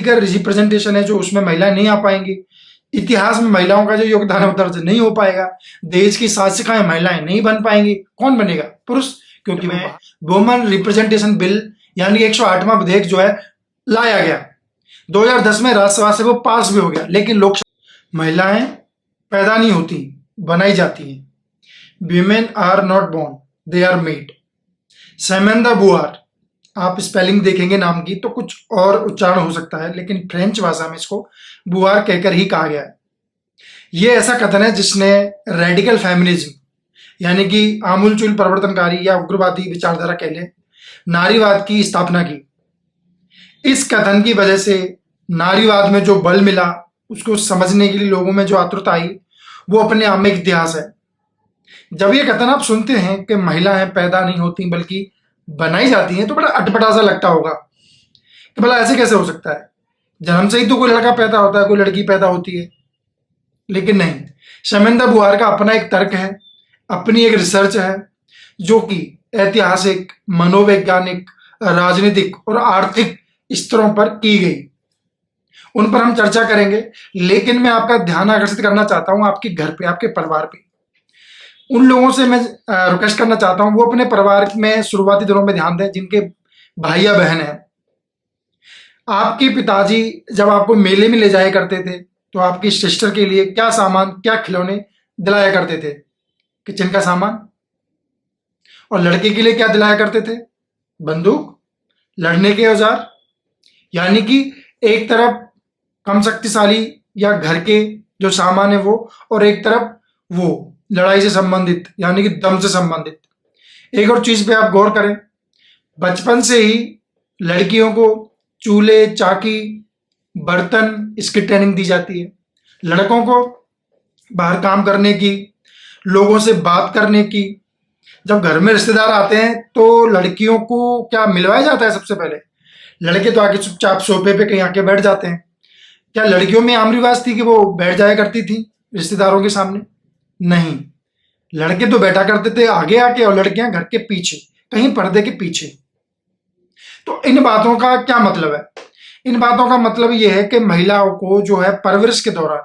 Representation है जो उसमें महिलाएं नहीं आ पाएंगी। इतिहास में महिलाओं का जो योगदान है वो दर्ज नहीं हो पाएगा। देश की शासिकाएं महिलाएं नहीं बन पाएंगी। कौन बनेगा? पुरुष। क्योंकि वुमेन रिप्रेजेंटेशन बिल यानी कि 108वां विधेयक जो है लाया गया 2010 में, राज्यसभा से वो पास भी हो गया, लेकिन लोकसभा महिलाएं पैदा नहीं होती, बनाई जाती हैं। Women are not born, they are made. Simone de Beauvoir, आप स्पेलिंग देखेंगे नाम की तो कुछ और उच्चारण हो सकता है, लेकिन फ्रेंच भाषा में इसको बुआर कहकर ही कहा गया है। ये ऐसा कथन है जिसने रेडिकल फेमिनिज्म यानी कि आमूलचूल परिवर्तनकारी या उग्रवादी विचारधारा कह ले, नारीवाद की स्थापना की। इस कथन की वजह से नारीवाद में जो बल मिला, उसको समझने के लिए लोगों में जो आतुरता आई, वो अपने आप में एक इतिहास है। जब ये कथन आप सुनते हैं कि महिलाएं पैदा नहीं होती बल्कि बनाई जाती हैं, तो बड़ा अटपटा सा लगता होगा कि भला ऐसे कैसे हो सकता है? जन्म से ही तो कोई लड़का पैदा होता है, कोई लड़की पैदा होती है। लेकिन नहीं, शर्मिंदा बुआर का अपना एक तर्क है, अपनी एक रिसर्च है, जो कि ऐतिहासिक, मनोवैज्ञानिक, राजनीतिक और आर्थिक स्तरों पर की गई। उन पर हम चर्चा करेंगे, लेकिन मैं आपका ध्यान आकर्षित करना चाहता हूं आपके घर पे, आपके परिवार पे। उन लोगों से मैं रिक्वेस्ट करना चाहता हूं वो अपने परिवार में शुरुआती दिनों में ध्यान दें जिनके भाई या बहन हैं। आपके पिताजी जब आपको मेले में ले जाया करते थे तो आपकी सिस्टर के लिए क्या सामान, क्या खिलौने दिलाया करते थे? किचन का सामान। और लड़के के लिए क्या दिलाया करते थे? बंदूक, लड़ने के औजार। यानी कि एक तरफ कम शक्तिशाली या घर के जो सामान है वो, और एक तरफ वो लड़ाई से संबंधित यानी कि दम से संबंधित। एक और चीज पे आप गौर करें, बचपन से ही लड़कियों को चूल्हे, चाकी, बर्तन, इसकी ट्रेनिंग दी जाती है। लड़कों को बाहर काम करने की, लोगों से बात करने की। जब घर में रिश्तेदार आते हैं तो लड़कियों को क्या मिलवाया जाता है? सबसे पहले लड़के तो आके चुपचाप सोफे पे कहीं आके बैठ जाते हैं। क्या लड़कियों में आम रिवाज थी कि वो बैठ जाया करती थी रिश्तेदारों के सामने? नहीं, लड़के तो बैठा करते थे आगे आके और लड़कियां घर के पीछे, कहीं पर्दे के पीछे। तो इन बातों का क्या मतलब है? इन बातों का मतलब यह है कि महिलाओं को जो है परवरिश के दौरान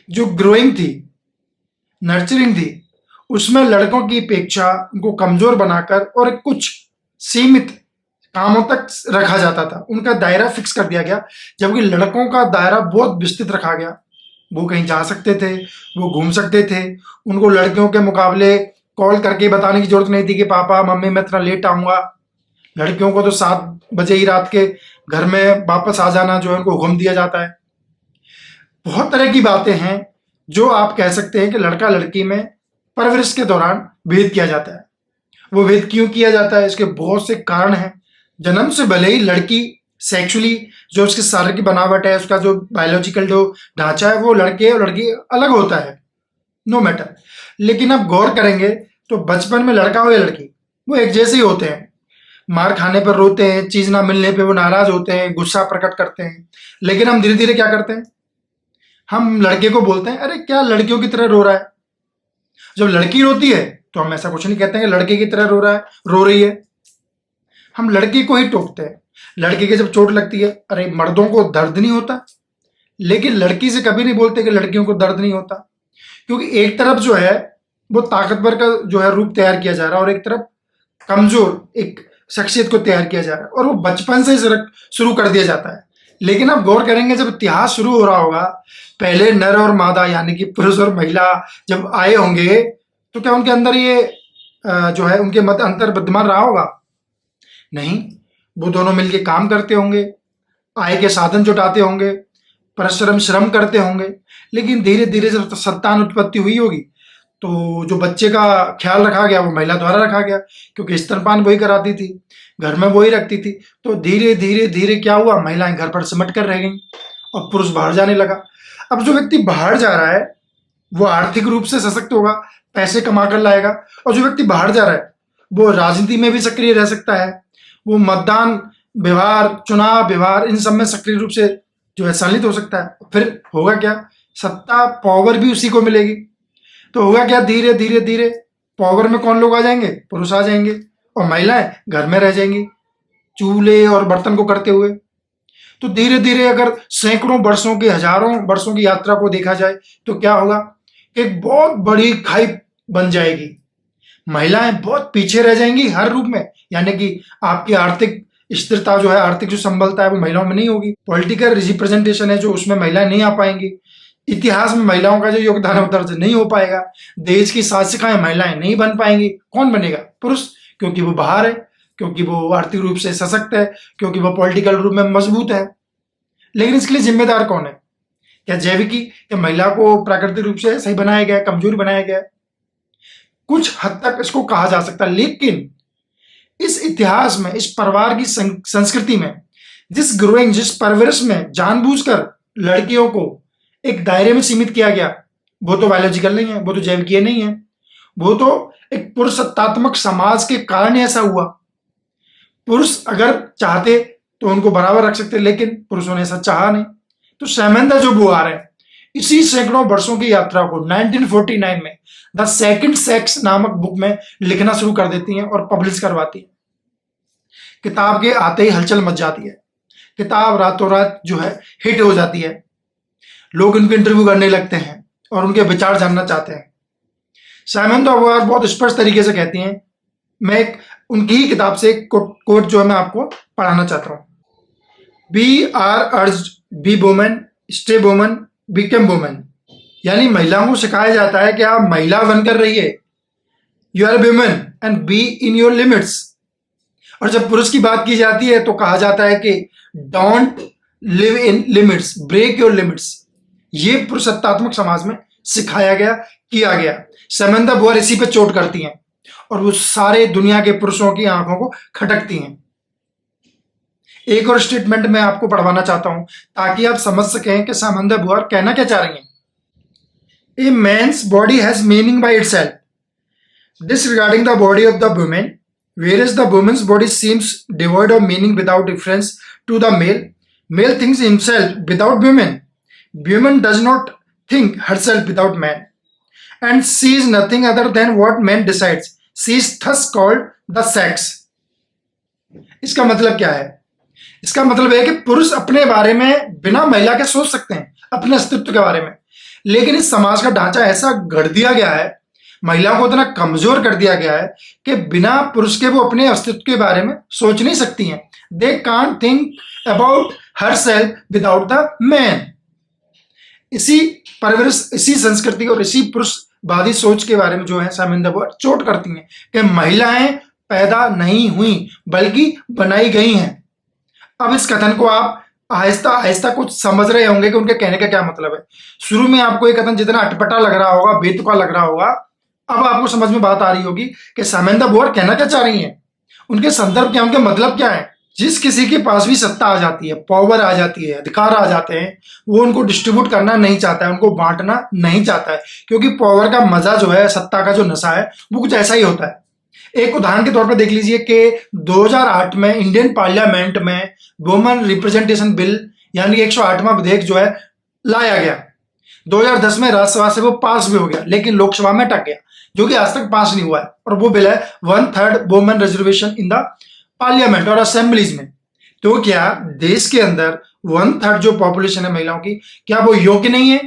जो ग्रोइंग थी, नर्चरिंग थी, उसमें लड़कों की अपेक्षा उनको कमजोर बनाकर और कुछ सीमित कामों तक रखा जाता था। उनका दायरा फिक्स कर दिया गया, जबकि लड़कों का दायरा बहुत विस्तृत रखा गया। वो कहीं जा सकते थे, वो घूम सकते थे। उनको लड़कियों के मुकाबले कॉल करके बताने की जरूरत नहीं थी कि पापा मम्मी मैं इतना लेट आऊंगा। लड़कियों को तो 7 बजे ही रात के घर में वापस आ जाना जो है उनको हुक्म दिया जाता है। बहुत तरह की बातें हैं जो आप कह सकते हैं कि लड़का लड़की में परवरिश के दौरान भेद किया जाता है। वो भेद क्यों किया जाता है? इसके बहुत से कारण हैं। जन्म से भले ही लड़की सेक्सुअली जो उसकी शारीरिक बनावट है, उसका जो बायोलॉजिकल जो ढांचा है, वो लड़के और लड़की अलग होता है, नो मैटर। लेकिन आप गौर करेंगे तो बचपन में लड़का हो या लड़की वो एक जैसे ही होते हैं। मार खाने पर रोते हैं, चीज ना मिलने पे वो नाराज होते हैं, गुस्सा प्रकट करते हैं। लेकिन हम धीरे धीरे क्या करते हैं? हम लड़के को बोलते हैं अरे क्या लड़कियों की तरह रो रहा है। जब लड़की रोती है तो हम ऐसा कुछ नहीं कहते हैं कि लड़के की तरह रो रहा है, रो रही है। हम लड़की को ही टोकते हैं। लड़की के जब चोट लगती है, अरे मर्दों को दर्द नहीं होता। लेकिन लड़की से कभी नहीं बोलते कि लड़कियों को दर्द नहीं होता, क्योंकि एक तरफ जो है वो ताकतवर का जो है रूप तैयार किया जा रहा है और एक तरफ कमजोर एक शख्सियत को तैयार किया जा रहा है, और वो बचपन से शुरू कर दिया जाता है। लेकिन आप गौर करेंगे जब इतिहास शुरू हो रहा होगा, पहले नर और मादा यानी कि पुरुष और महिला जब आए होंगे, तो क्या उनके अंदर ये जो है उनके मत अंतर विद्यमान रहा होगा? नहीं, वो दोनों मिलकर काम करते होंगे, आय के साधन जुटाते होंगे, परिश्रम श्रम करते होंगे। लेकिन धीरे धीरे जब संतान उत्पत्ति हुई होगी तो जो बच्चे का ख्याल रखा गया वो महिला द्वारा रखा गया, क्योंकि स्तनपान वही कराती थी, घर में वही रखती थी। तो धीरे धीरे धीरे क्या हुआ, महिलाएं घर पर सिमट कर रह गई और पुरुष बाहर जाने लगा। अब जो व्यक्ति बाहर जा रहा है वो आर्थिक रूप से सशक्त होगा, पैसे कमा कर लाएगा। और जो व्यक्ति बाहर जा रहा है वो राजनीति में भी सक्रिय रह सकता है, वो मतदान व्यवहार, चुनाव व्यवहार, इन सब में सक्रिय रूप से जो है सम्मिलित हो सकता है। फिर होगा क्या, सत्ता पावर भी उसी को मिलेगी। तो होगा क्या, धीरे धीरे धीरे पावर में कौन लोग आ जाएंगे? पुरुष आ जाएंगे, और महिलाएं घर में रह जाएंगी चूल्हे और बर्तन को करते हुए। तो धीरे धीरे अगर सैकड़ों वर्षों की, हजारों वर्षों की यात्रा को देखा जाए तो क्या होगा, एक बहुत बड़ी खाई बन जाएगी। महिलाएं बहुत पीछे रह जाएंगी हर रूप में, यानी कि आपकी आर्थिक स्थिरता जो है, आर्थिक जो संबलता है वो महिलाओं में नहीं होगी। पॉलिटिकल रिप्रेजेंटेशन है जो, उसमें महिलाएं नहीं आ पाएंगी। इतिहास में महिलाओं का जो योगदान है उधर से नहीं हो पाएगा। देश की शासिकाएं महिलाएं नहीं बन पाएंगी। कौन बनेगा? पुरुष, क्योंकि वो बाहर है, क्योंकि वो आर्थिक रूप से सशक्त है, क्योंकि वो पॉलिटिकल रूप में मजबूत है। लेकिन इसके लिए जिम्मेदार कौन है? क्या जैविकी, क्या महिला को प्राकृतिक रूप से सही बनाया गया है, कमजोर बनाया गया है? कुछ हद तक इसको कहा जा सकता है, लेकिन इस इतिहास में, इस परिवार की संस्कृति में, जिस परवरिश में जानबूझकर लड़कियों को एक दायरे में सीमित किया गया, वो तो बायोलॉजिकल नहीं है, वो तो जैविकीय नहीं है, वो तो एक पुरुषत्वात्मक समाज के कारण ऐसा हुआ। पुरुष अगर चाहते तो उनको बराबर रख सकते, लेकिन पुरुषों ने ऐसा चाहा नहीं। तो शैमेंद्र जो बुआर है, इसी सैकड़ों वर्षों की यात्रा को 1949 में द सेकंड सेक्स नामक बुक में लिखना शुरू कर देती हैं और पब्लिश करवाती हैं। किताब के आते ही हलचल मच जाती है। किताब रातों रात जो है हिट हो जाती है। लोग उनके इंटरव्यू करने लगते हैं और उनके विचार जानना चाहते हैं। साइमन द बुआर बहुत स्पष्ट तरीके से कहती हैं। मैं एक उनकी ही किताब से एक कोट जो है मैं आपको पढ़ाना चाहता हूँ। We are urged be women, stay women, become women. यानी महिलाओं को सिखाया जाता है कि आप महिला बनकर रहिए, you are women and be in your limits. और जब पुरुष की बात की जाती है तो कहा जाता है कि don't live in limits, break your limits. ये पुरुषत्वात्मक समाज में सिखाया गया, किया गया। समंदा बुआर इसी पे चोट करती हैं और वो सारे दुनिया के पुरुषों की आंखों को खटकती हैं। एक और स्टेटमेंट मैं आपको पढ़वाना चाहता हूं ताकि आप समझ सकें कि समंदा बुआर कहना क्या चाह रही हैं। A man's body has meaning by itself disregarding the body of the women, whereas the woman's body seems devoid of meaning without reference to the male. Male thinks himself without women. Woman does not think herself without man. And she is nothing other than what man decides. She is thus called the sex. इसका मतलब क्या है? इसका मतलब है कि पुरुष अपने बारे में बिना महिला के सोच सकते हैं, अपने अस्तित्व के बारे में। लेकिन इस समाज का ढांचा ऐसा गढ़ दिया गया है, महिलाओं को इतना कमजोर कर दिया गया है कि बिना पुरुष के वो अपने अस्तित्व के बारे में सोच नहीं सकती हैं। They can't think about her self without the man. इसी परवरिश, इसी संस्कृति और इसी पुरुषवादी सोच के बारे में जो है साइमन द बुआर चोट करती हैं कि महिलाएं पैदा नहीं हुई बल्कि बनाई गई हैं। अब इस कथन को आप आहिस्ता आहिस्ता कुछ समझ रहे होंगे कि उनके कहने का क्या मतलब है। शुरू में आपको ये कथन जितना अटपटा लग रहा होगा, बेतुका लग रहा होगा, अब आपको समझ में बात आ रही होगी कि साइमन द बुआर कहना क्या चाह रही हैं, उनके संदर्भ क्या, उनके मतलब क्या है। जिस किसी के पास भी सत्ता आ जाती है, पावर आ जाती है, अधिकार आ जाते हैं, वो उनको डिस्ट्रीब्यूट करना नहीं चाहता है, उनको बांटना नहीं चाहता है, क्योंकि पावर का मजा जो है, सत्ता का जो नशा है, वो कुछ ऐसा ही होता है। एक उदाहरण के तौर पर देख लीजिए कि 2008 में इंडियन पार्लियामेंट में वुमेन रिप्रेजेंटेशन बिल यानी 108वां विधेयक जो है लाया गया। 2010 में राज्यसभा से वो पास भी हो गया, लेकिन लोकसभा में अटक गया, जो कि आज तक पास नहीं हुआ है। और वो बिल है 1/3 women reservation in the parliament और असेंबलीज में। तो क्या देश के अंदर 1/3 जो पॉपुलेशन है महिलाओं की, क्या वो योग्य नहीं है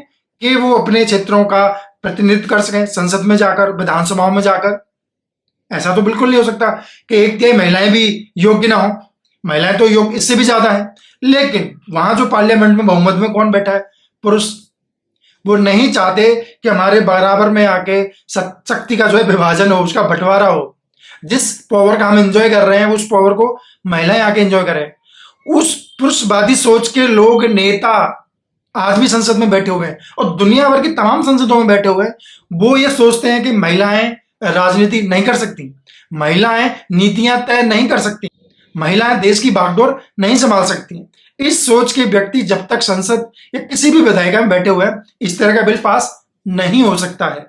कि वो अपने क्षेत्रों का प्रतिनिधित्व कर सकें संसद में जाकर, विधानसभाओं में जाकर? ऐसा तो बिल्कुल नहीं हो सकता कि 1/3 महिलाएं भी योग्य ना हो। महिलाएं तो योग्य इससे भी ज्यादा है, लेकिन वहां जो पार्लियामेंट में बहुमत में कौन बैठा है? पुरुष। वो नहीं चाहते कि हमारे बराबर में आके शक्ति का जो है विभाजन हो, उसका बंटवारा हो। जिस पावर का हम एंजॉय कर रहे हैं उस पावर को महिलाएं आके एंजॉय करें। उस पुरुषवादी सोच के लोग, नेता आज भी संसद में बैठे हुए हैं और दुनिया भर की तमाम संसदों में बैठे हुए हैं। वो ये सोचते हैं कि महिलाएं राजनीति नहीं कर सकती, महिलाएं नीतियां तय नहीं कर सकती, महिलाएं देश की बागडोर नहीं संभाल सकती। इस सोच के व्यक्ति जब तक संसद या किसी भी विधायिका में बैठे हुए हैं, इस तरह का बिल पास नहीं हो सकता है।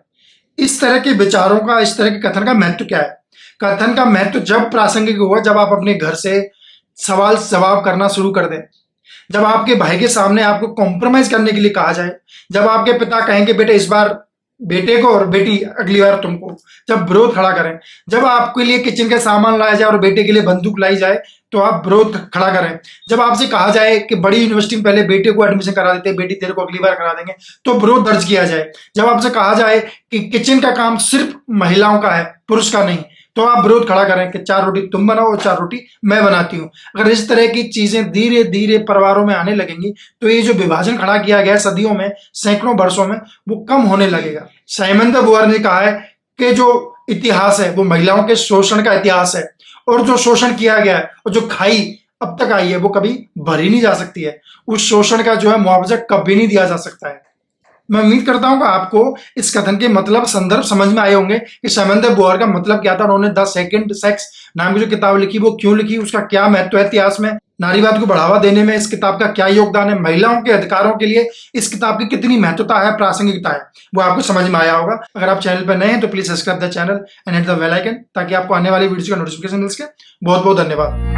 इस तरह के विचारों का, इस तरह के कथन का महत्व क्या है? कथन का महत्व जब प्रासंगिक होगा, जब आप अपने घर से सवाल जवाब करना शुरू कर दें, जब आपके भाई के सामने आपको कॉम्प्रोमाइज करने के लिए कहा जाए, जब आपके पिता कहें कि बेटे इस बार बेटे को और बेटी अगली बार तुमको जब विरोध खड़ा करें, जब आपके लिए किचन का सामान लाया जाए और बेटे के लिए बंदूक लाई जाए तो आप विरोध खड़ा करें। जब आपसे कहा जाए कि बड़ी यूनिवर्सिटी में पहले बेटे को एडमिशन करा देते, बेटी तेरे को अगली बार करा देंगे, तो विरोध दर्ज किया जाए। जब आपसे कहा जाए कि किचन का काम सिर्फ महिलाओं का है, पुरुष का नहीं, तो आप विरोध खड़ा करें कि 4 रोटी तुम बनाओ और 4 रोटी मैं बनाती हूँ। अगर इस तरह की चीजें धीरे धीरे परिवारों में आने लगेंगी तो ये जो विभाजन खड़ा किया गया है सदियों में, सैकड़ों वर्षों में, वो कम होने लगेगा। साइमन द बोअर ने कहा है कि जो इतिहास है वो महिलाओं के शोषण का इतिहास है, और जो शोषण किया गया है और जो खाई अब तक आई है वो कभी भरी नहीं जा सकती है। उस शोषण का जो है मुआवजा कभी नहीं दिया जा सकता है। मैं उम्मीद करता हूं कि आपको इस कथन के मतलब संदर्भ समझ में आए होंगे कि साइमन द बोअर का मतलब क्या था, उन्होंने द सेकंड सेक्स नाम की जो किताब लिखी वो क्यों लिखी, उसका क्या महत्व है इतिहास में, नारीवाद को बढ़ावा देने में इस किताब का क्या योगदान है, महिलाओं के अधिकारों के लिए इस किताब की कितनी महत्वता है, प्रासंगिकता है, वो आपको समझ में आया होगा। अगर आप चैनल पर नए हैं तो please subscribe the channel and hit the bell icon ताकि आपको आने वाली वीडियो का नोटिफिकेशन मिल सके। बहुत बहुत धन्यवाद।